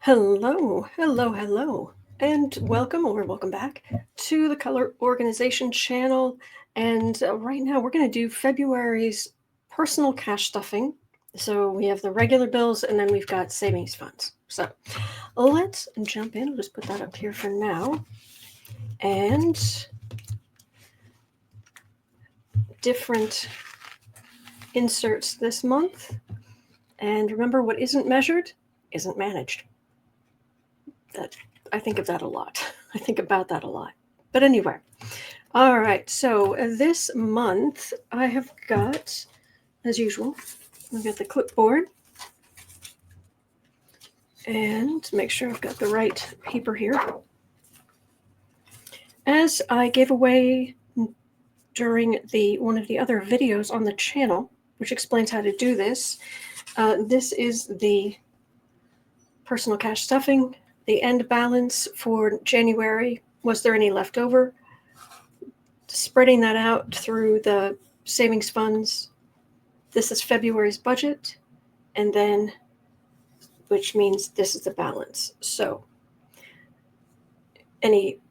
Hello, hello, hello, and welcome back to the Color Organization channel. And right now we're going to do February's personal cash stuffing. So we have the regular bills and then we've got savings funds. So let's jump in. I'll just put that up here for now. And different inserts this month. And remember, what isn't measured isn't managed. I think of that a lot. I think about that a lot. But anyway, all right. So this month I have got, as usual, I've got the clipboard. And make sure I've got the right paper here. As I gave away during one of the other videos on the channel, which explains how to do this, this is the personal cash stuffing. The end balance for January, was there any left over? Spreading that out through the savings funds. This is February's budget, and then, which means this is the balance. So any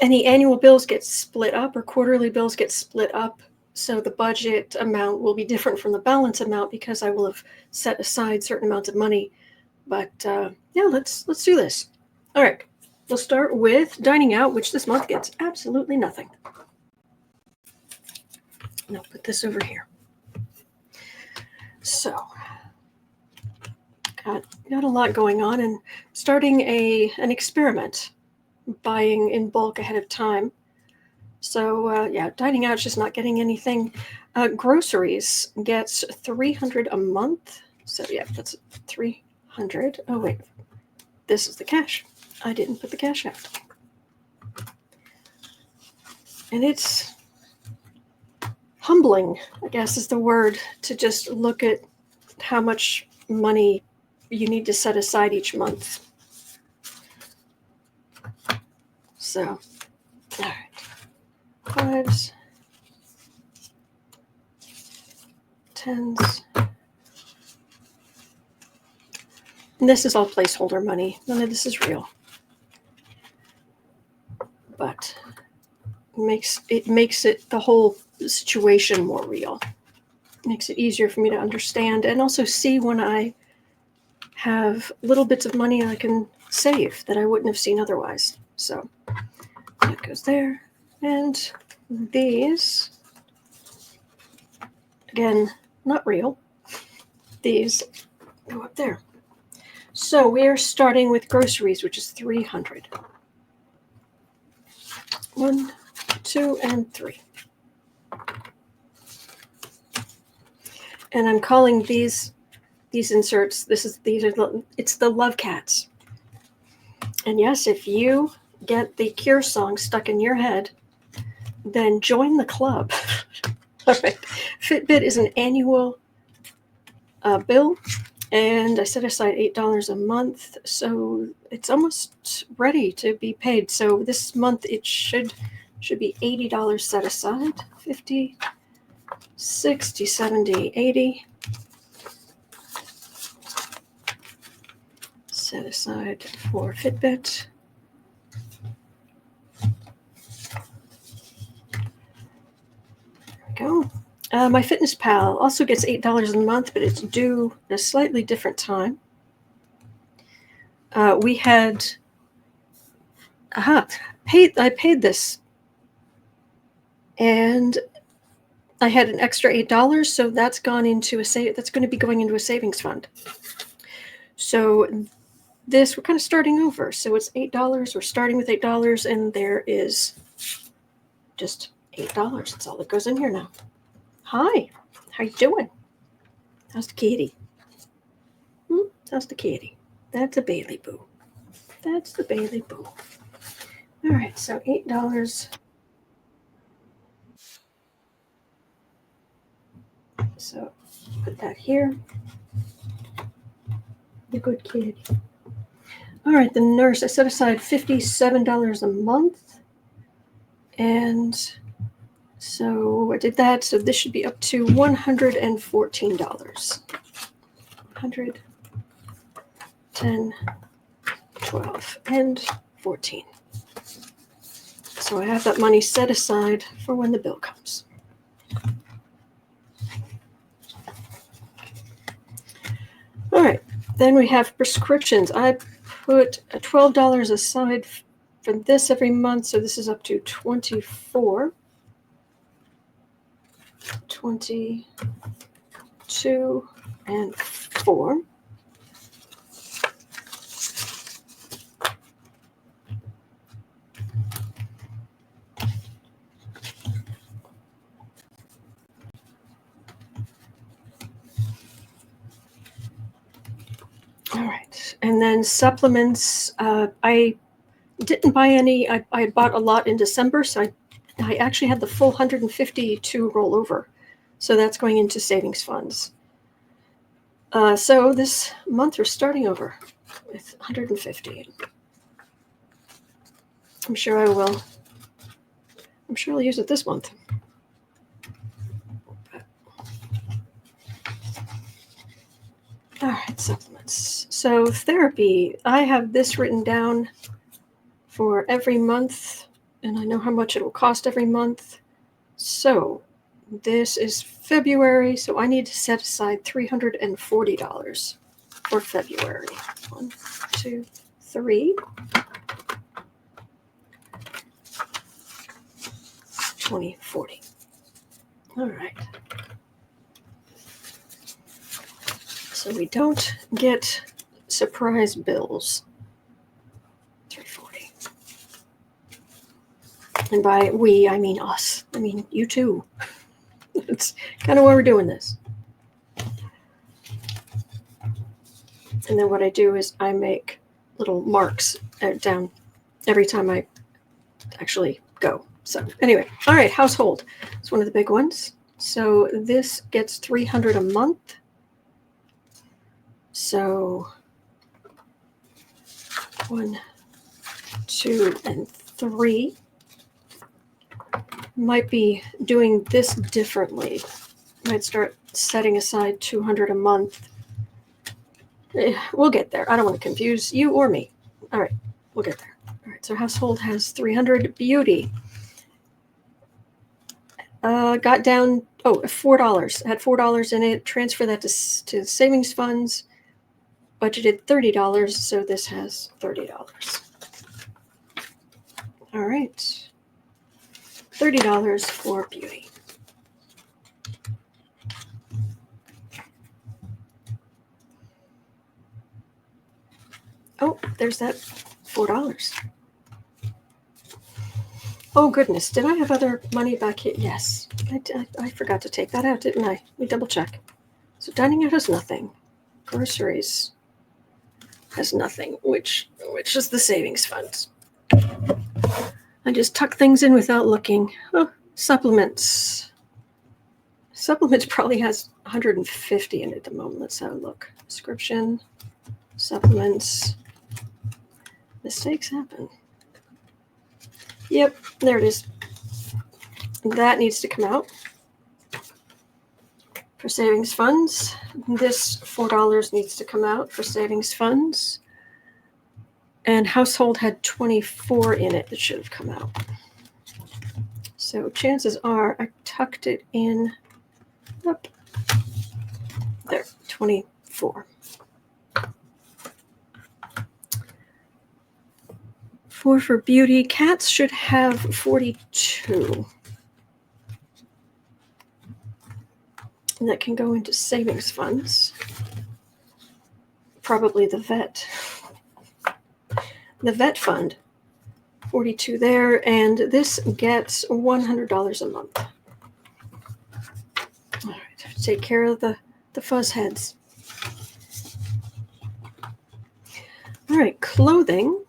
annual bills get split up or quarterly bills get split up. So the budget amount will be different from the balance amount because I will have set aside certain amounts of money. But yeah, let's do this. All right, we'll start with dining out, which this month gets absolutely nothing. And I'll put this over here. So got a lot going on and starting an experiment, buying in bulk ahead of time. So yeah, dining out is just not getting anything. Groceries gets $300 a month. So yeah, that's $300. Oh wait, this is the cash. I didn't put the cash out. And it's humbling, I guess is the word, to just look at how much money you need to set aside each month. So, all right. Fives, tens. And this is all placeholder money. None of this is real. But it makes it the whole situation more real. It makes it easier for me to understand and also see when I have little bits of money I can save that I wouldn't have seen otherwise. So that goes there. And these, again, not real. These go up there. So we are starting with groceries, which is $300. 1, 2, and 3. And I'm calling these inserts. It's the love cats. And yes, if you get the Cure song stuck in your head, then join the club. All right. Fitbit is an annual bill. And I set aside $8 a month, so it's almost ready to be paid. So this month it should be $80 set aside. 50, 60, 70, 80. Set aside for Fitbit. There we go. My Fitness Pal also gets $8 a month, but it's due at a slightly different time. We had, I paid this, and I had an extra $8, so that's gone into that's going to be going into a savings fund. So this, we're kind of starting over. So it's $8. We're starting with $8, and there is just $8. That's all that goes in here now. Hi. How you doing? How's the kitty? How's the kitty? That's a Bailey Boo. That's the Bailey Boo. All right, so $8. So put that here. The good kitty. All right, the nurse. I set aside $57 a month. And so I did that. So this should be up to $114. $114. 10, 12, and 14. So I have that money set aside for when the bill comes. All right, then we have prescriptions. I put $12 aside for this every month, so this is up to 24, 22, and 4. All right, and then supplements. I didn't buy any. I bought a lot in December, so I actually had the full 152 roll over. So that's going into savings funds. So this month we're starting over with 150. I'm sure I will. I'm sure I'll use it this month. All right, supplements. So therapy, I have this written down for every month, and I know how much it will cost every month. So this is February, so I need to set aside $340 for February. 1, 2, 3. 20, 40. All right. So we don't get surprise bills. 340. And by we, I mean us. I mean you too. That's kind of why we're doing this. And then what I do is I make little marks down every time I actually go. So anyway, all right, household. It's one of the big ones. So this gets $300 a month. So 1, 2, and 3. Might be doing this differently. Might start setting aside $200 a month. We'll get there. I don't want to confuse you or me. All right, we'll get there. All right, so household has $300. Beauty. Got down, $4. Had $4 in it. Transfer that to savings funds. Budgeted $30, so this has $30. All right. $30 for beauty. Oh, there's that $4. Oh, goodness. Did I have other money back here? Yes. I forgot to take that out, didn't I? Let me double check. So dining out has nothing. Groceries has nothing, which is the savings funds. I just tuck things in without looking. Oh, supplements. Supplements probably has 150 in it at the moment. Let's have a look. Description, supplements. Mistakes happen. Yep, there it is. That needs to come out for savings funds. This $4 needs to come out for savings funds. And household had 24 in it that should have come out. So chances are I tucked it in up there, 24. For beauty, cats should have 42. And that can go into savings funds. Probably the vet. The vet fund, 42 there, and this gets $100 a month. All right, take care of the fuzz heads. All right, clothing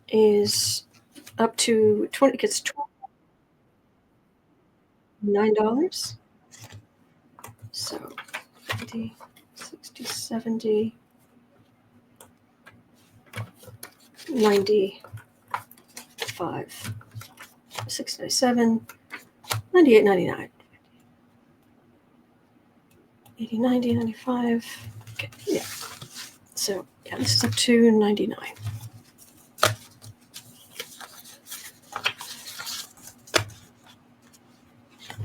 is up to gets $9. So 50, 60, 70, 95, 697, 98, 99, 80, 90, 95. Okay, yeah. So yeah, this is up to 99.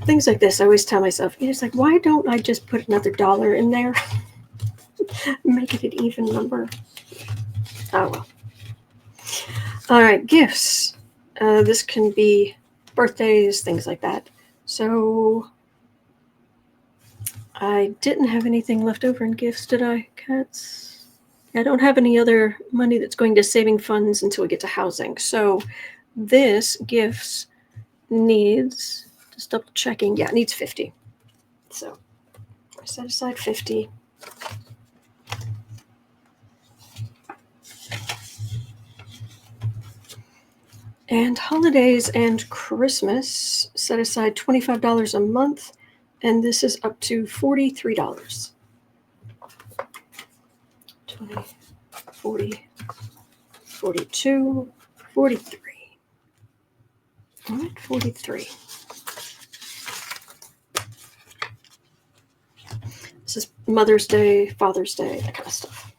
Things like this, I always tell myself, it's like, why don't I just put another dollar in there? Make it an even number. Oh well. All right, gifts. This can be birthdays, things like that. So I didn't have anything left over in gifts, did I, cats? I don't have any other money that's going to saving funds until we get to housing. So this gifts needs, just double checking, yeah, it needs 50. So I set aside 50. And holidays and Christmas, set aside $25 a month, and this is up to $43. 20, 40, 42, 43. All right, 43. This is Mother's Day, Father's Day, that kind of stuff.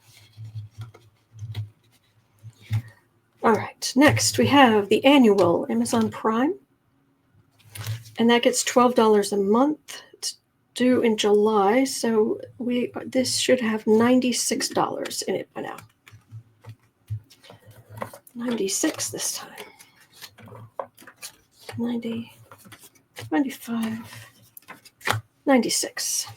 All right, next we have the annual Amazon Prime, and that gets $12 a month. It's due in July, so this should have $96 in it by now. 96 this time. 90, 95, 96.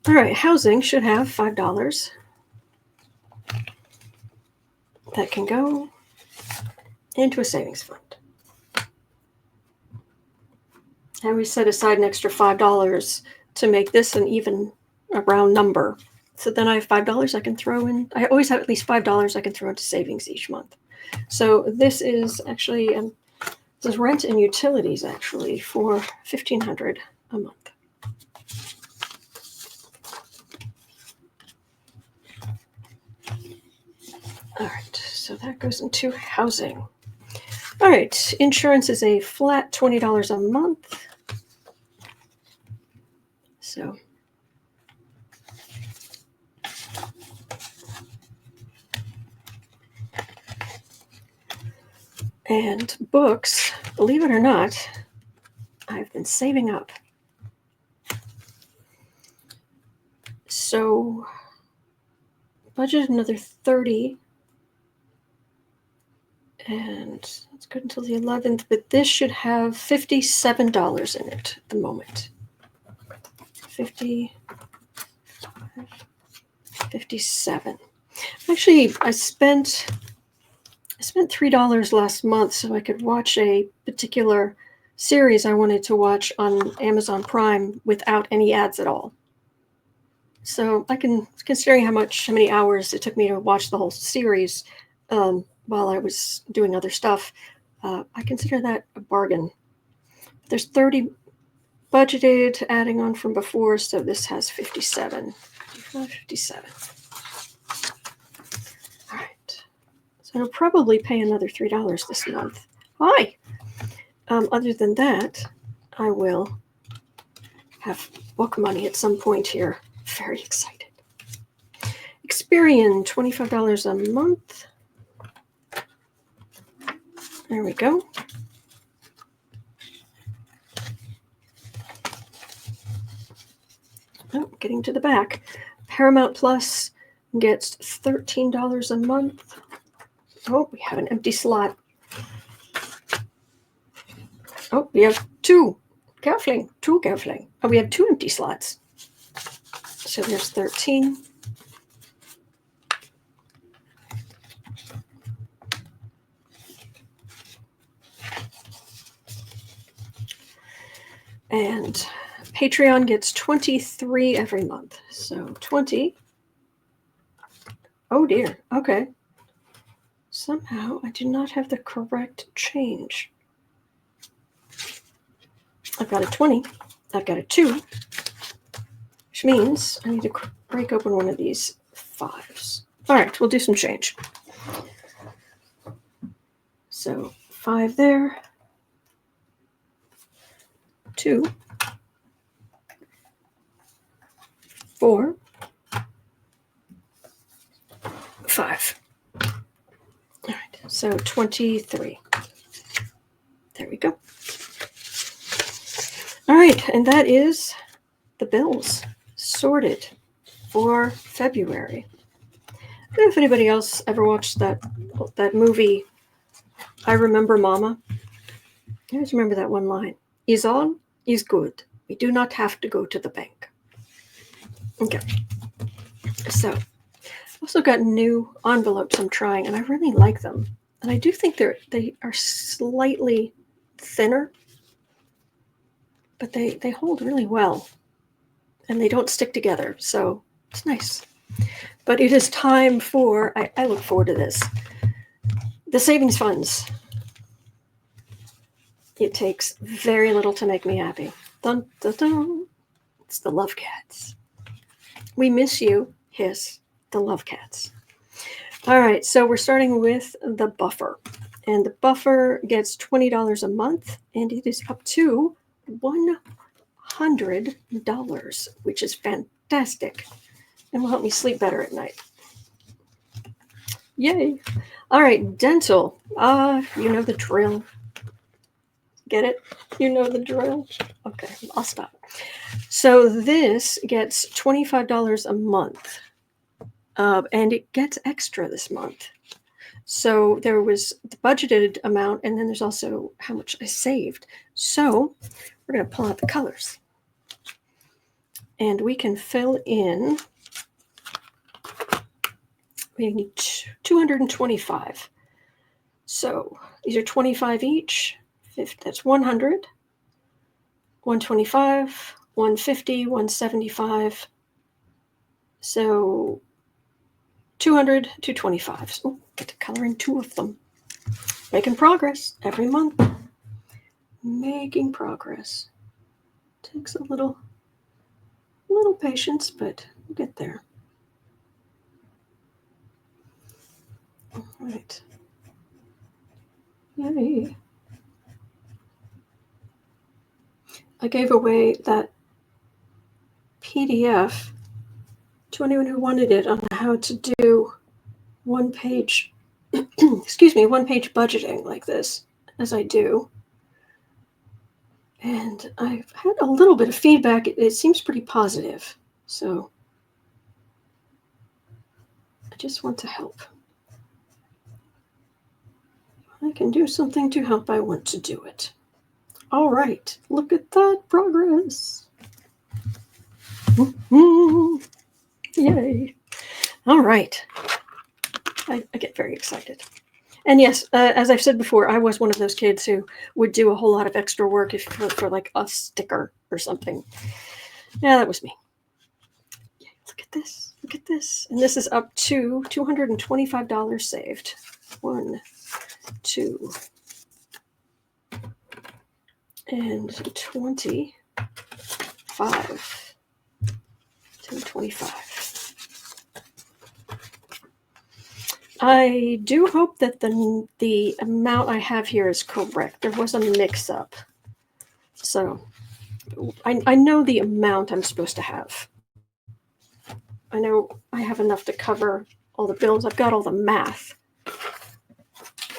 All right, housing should have $5. That can go into a savings fund. And we set aside an extra $5 to make this a round number. So then I have $5 I can throw in. I always have at least $5 I can throw into savings each month. So this is actually, this is rent and utilities actually for $1,500 a month. All right, so that goes into housing. All right, insurance is a flat $20 a month. So and books, believe it or not, I've been saving up. So budget another 30. And it's good until the 11th, but this should have $57 in it at the moment. 57. Actually, I spent $3 last month so I could watch a particular series I wanted to watch on Amazon Prime without any ads at all. So considering how many hours it took me to watch the whole series, while I was doing other stuff, I consider that a bargain. There's 30 budgeted, adding on from before, so this has 57. 57. All right. So I'll probably pay another $3 this month. Hi! Other than that, I will have book money at some point here. Very excited. Experian, $25 a month. There we go. Oh, getting to the back. Paramount Plus gets $13 a month. Oh, we have an empty slot. Oh, we have two Gelfling. Oh, we have two empty slots. So there's 13. And Patreon gets 23 every month. So 20. Oh dear. Okay. Somehow I do not have the correct change. I've got a 20. I've got a 2. Which means I need to break open one of these 5s. All right, we'll do some change. So 5 there, 2, 4, 5. All right, so 23. There we go. All right, and that is the bills sorted for February. I don't know if anybody else ever watched that movie, I Remember Mama. I always remember that one line. Is all is good. We do not have to go to the bank. Okay. So, also got new envelopes I'm trying, and I really like them. And I do think they are slightly thinner, but they hold really well. And they don't stick together, so it's nice. But it is time for, I look forward to this, the savings funds. It takes very little to make me happy. Dun, dun, dun. It's the Love Cats. We miss you, hiss, the Love Cats. All right, so we're starting with the buffer. And the buffer gets $20 a month, and it is up to $100, which is fantastic. And will help me sleep better at night. Yay. All right, dental. You know the drill. Get it? You know the drill? Okay, I'll stop. So this gets $25 a month. And it gets extra this month. So there was the budgeted amount, and then there's also how much I saved. So we're going to pull out the colors. And we can fill in, we need 225. So these are 25 each. That's 100, 125, 150, 175. So 200, 225. So get to color in 2 of them. Making progress every month. Making progress. Takes a little patience, but we'll get there. All right. Yay. I gave away that PDF to anyone who wanted it on how to do one-page, one-page budgeting like this, as I do. And I've had a little bit of feedback. It seems pretty positive. So I just want to help. I can do something to help. I want to do it. All right. Look at that progress. Yay. All right. I get very excited. And yes, as I've said before, I was one of those kids who would do a whole lot of extra work for like a sticker or something. Yeah, that was me. Yeah, look at this. Look at this. And this is up to $225 saved. 1, 2, and 25. 225. I do hope that the amount I have here is correct. There was a mix-up. So I know the amount I'm supposed to have. I know I have enough to cover all the bills. I've got all the math.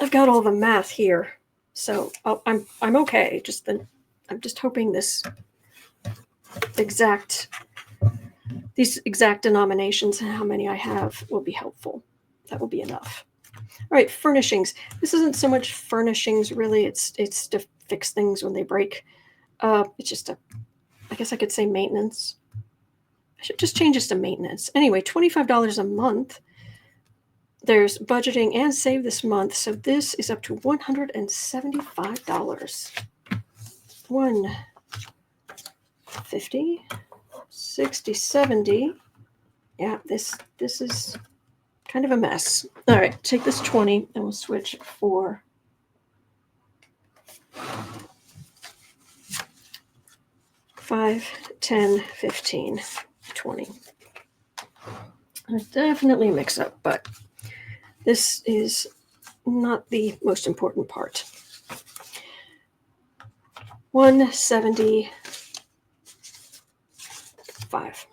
I've got all the math here. So I'm okay. I'm just hoping these exact denominations and how many I have will be helpful. That will be enough. All right, furnishings. This isn't so much furnishings, really. It's to fix things when they break. It's just I guess I could say maintenance. I should just change this to maintenance. Anyway, $25 a month. There's budgeting and save this month. So this is up to $175. 150, 60, 70. Yeah, this is kind of a mess. All right, take this 20 and we'll switch for 5, 10, 15, 20. Definitely a mix up, but this is not the most important part. 175.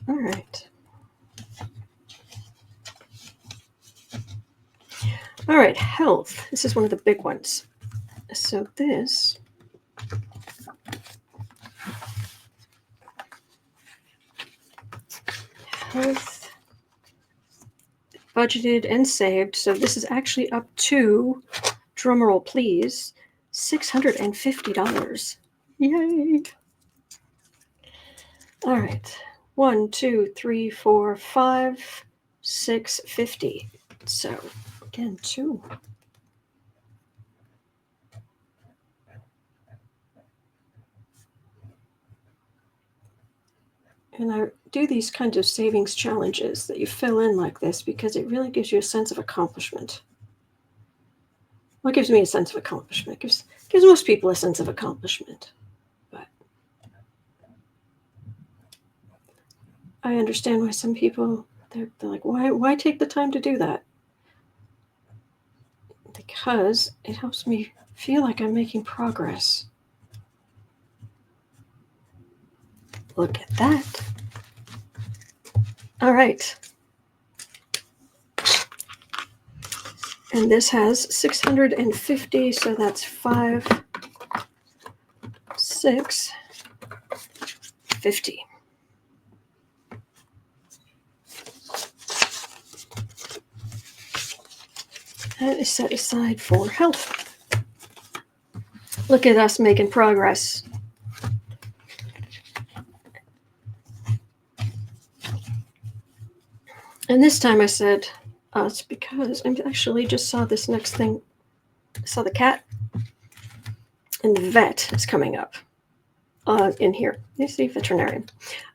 All right. All right, health. This is one of the big ones. So this health budgeted and saved. So this is actually up to, drumroll please, $650. Yay! All right, 1, 2, 3, 4, 5, 650. So again, 2. And I do these kinds of savings challenges that you fill in like this because it really gives you a sense of accomplishment. Well, it gives me a sense of accomplishment. It gives most people a sense of accomplishment. But I understand why some people, they're like, why take the time to do that? Because it helps me feel like I'm making progress. Look at that. All right. And this has 650, so that's 5, 6, 50. That is set aside for health. Look at us making progress. And this time I said us because I actually just saw this next thing. I saw the cat, and the vet is coming up in here. You see, veterinarian.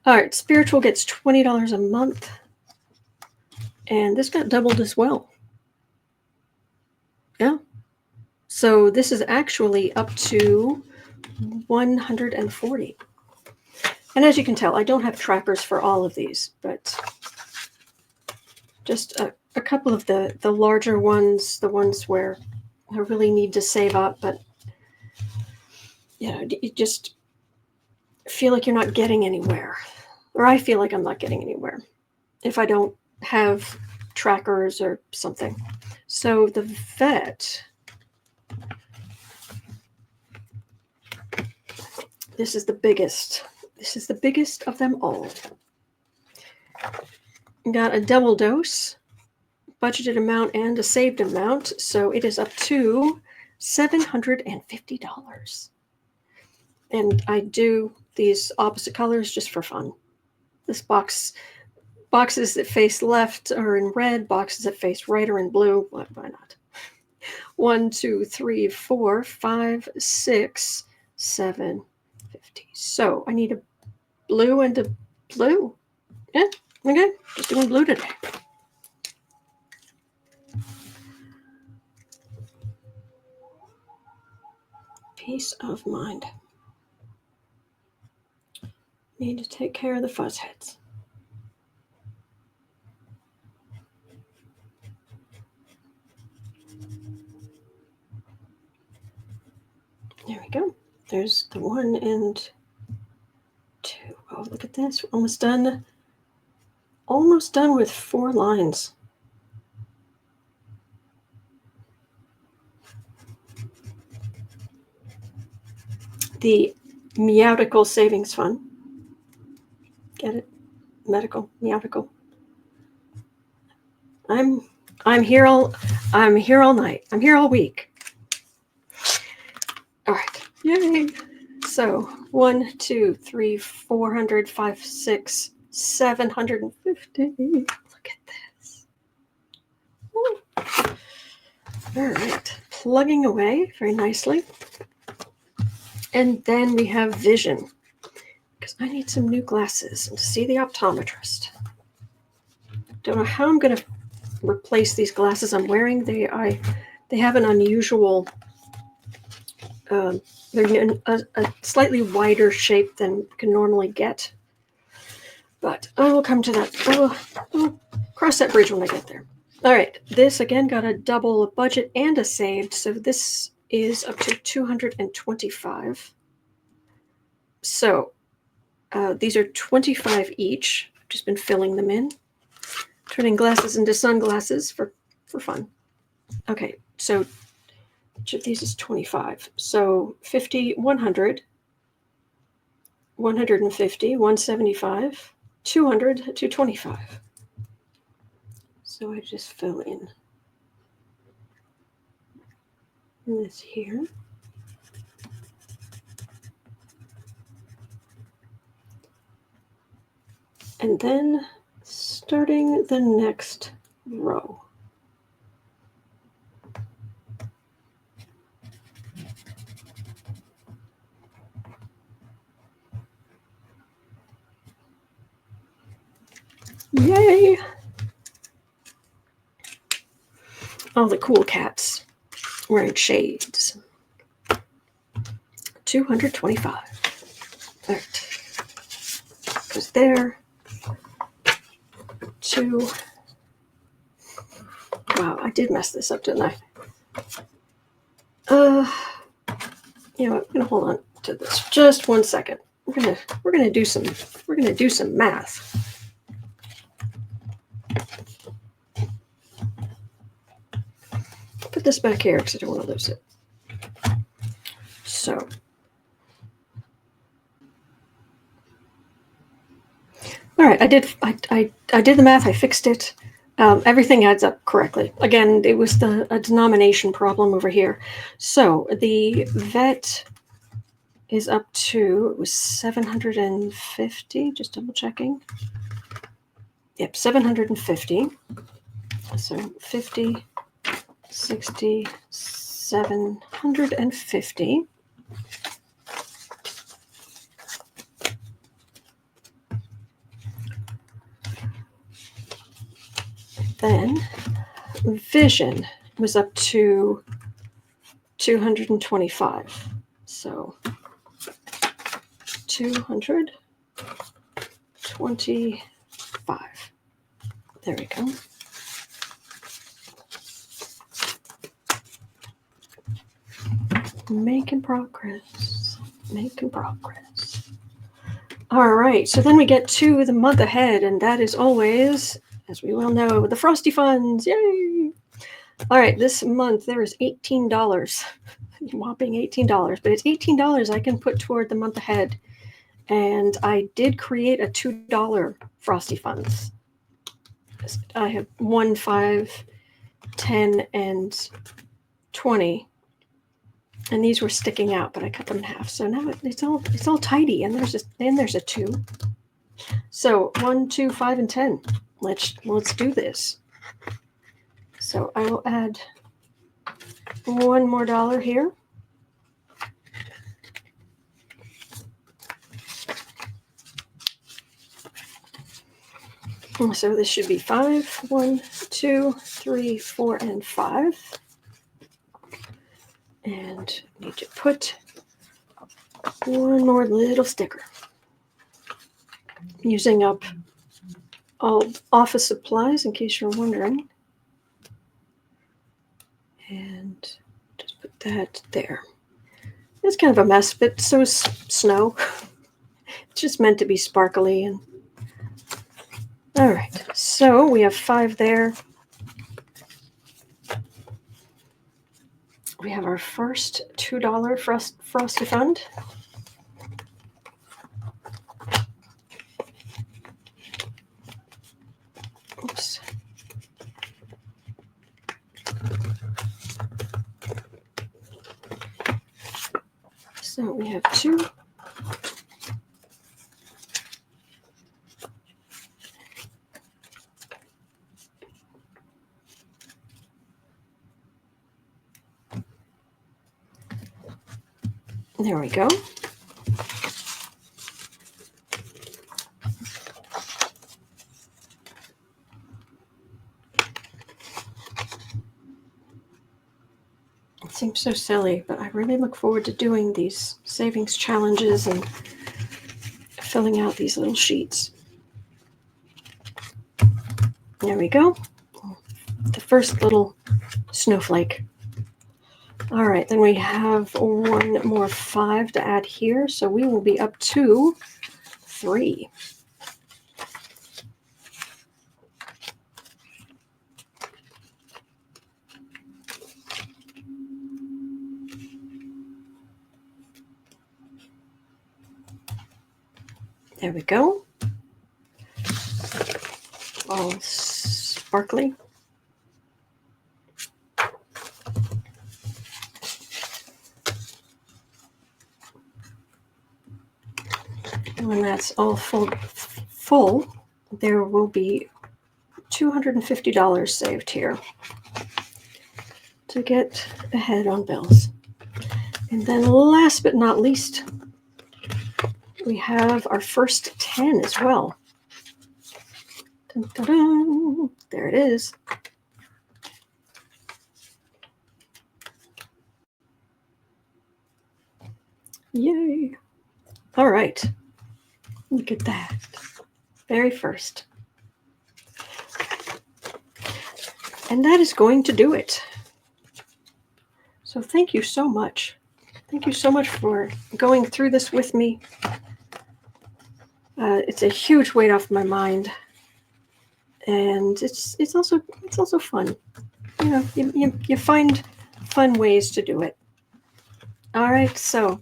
All right, spiritual gets $20 a month, and this got doubled as well. Yeah. So this is actually up to 140. And as you can tell, I don't have trackers for all of these, but just a couple of the larger ones, the ones where I really need to save up, but you know, you just feel like you're not getting anywhere. Or I feel like I'm not getting anywhere if I don't have trackers or something. So the vet, this is the biggest. This is the biggest of them all. Got a double dose, budgeted amount and a saved amount, so it is up to $750. And I do these opposite colors just for fun. This boxes that face left are in red, boxes that face right are in blue. Why not? 1, 2, 3, 4, 5, 6, 7, 50. So I need a blue and a blue. Yeah, okay, just doing blue today. Peace of mind. Need to take care of the fuzz heads. There we go. There's the 1 and 2. Oh, look at this. We're almost done. Almost done with 4 lines. The Meowtical Savings Fund. Get it? Medical, Meowtical. I'm here all night. I'm here all week. All right. Yay. So 1, 2, 3, 400, 5, 6, 750. Look at this. Ooh. All right. Plugging away very nicely. And then we have vision, because I need some new glasses and to see the optometrist. Don't know how I'm going to replace these glasses I'm wearing. They have an unusual They're in a slightly wider shape than you can normally get. But I will come to that. I'll cross that bridge when I get there. All right. This, again, got a double a budget and a saved. So this is up to 225. So these are 25 each. I've just been filling them in. Turning glasses into sunglasses for fun. Okay. So each of these is 25. So 50, 100, 150, 175, 200, 225. So I just fill in this here. And then starting the next row. Yay! All the cool cats wearing shades. 225. All right. Goes there. 2. Wow, I did mess this up, didn't I? You know what? I'm gonna hold on to this just 1 second. We're gonna do some math. Put this back here because I don't want to lose it. So, all right, I did the math. I fixed it. Everything adds up correctly. Again, it was a denomination problem over here. So the vet is up to, it was 750. Just double checking. Yep, 750. So 50, 60, 750. Then vision was up to 225. So 225. There we go. Making progress. All right, so then we get to the month ahead, and that is always, as we well know, the Frosty Funds. Yay! All right, this month there is $18. Whopping $18, but it's $18 I can put toward the month ahead. And I did create a $2 Frosty Funds. I have 1, 5, 10, and 20. And these were sticking out, but I cut them in half. So now it's all tidy. And there's a 2. So 1, 2, 5, and 10. Let's do this. So I will add one more dollar here. So this should be 5. 1, 2, 3, 4, and 5. And need to put one more little sticker. Using up all office supplies, in case you're wondering. And just put that there. It's kind of a mess, but so is snow. It's just meant to be sparkly. And all right, so we have 5 there. We have our first $2 Frosty Fund. Oops. So we have 2. There we go. It seems so silly, but I really look forward to doing these savings challenges and filling out these little sheets. There we go. The first little snowflake. All right, then we have one more 5 to add here, so we will be up to 3. There we go. All sparkly. And when that's all full, there will be $250 saved here to get ahead on bills. And then last but not least, we have our first 10 as well. Dun, dun, dun. There it is. Yay. All right. Look at that. Very first. And that is going to do it. So thank you so much. Thank you so much for going through this with me. It's a huge weight off my mind, and it's also fun. You know, you find fun ways to do it. All right, so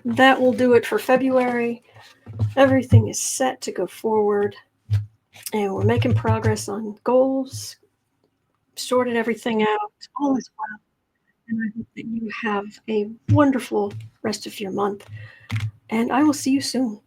that will do it for February. Everything is set to go forward, and we're making progress on goals. Sorted everything out. All is well, and I hope that you have a wonderful rest of your month. And I will see you soon.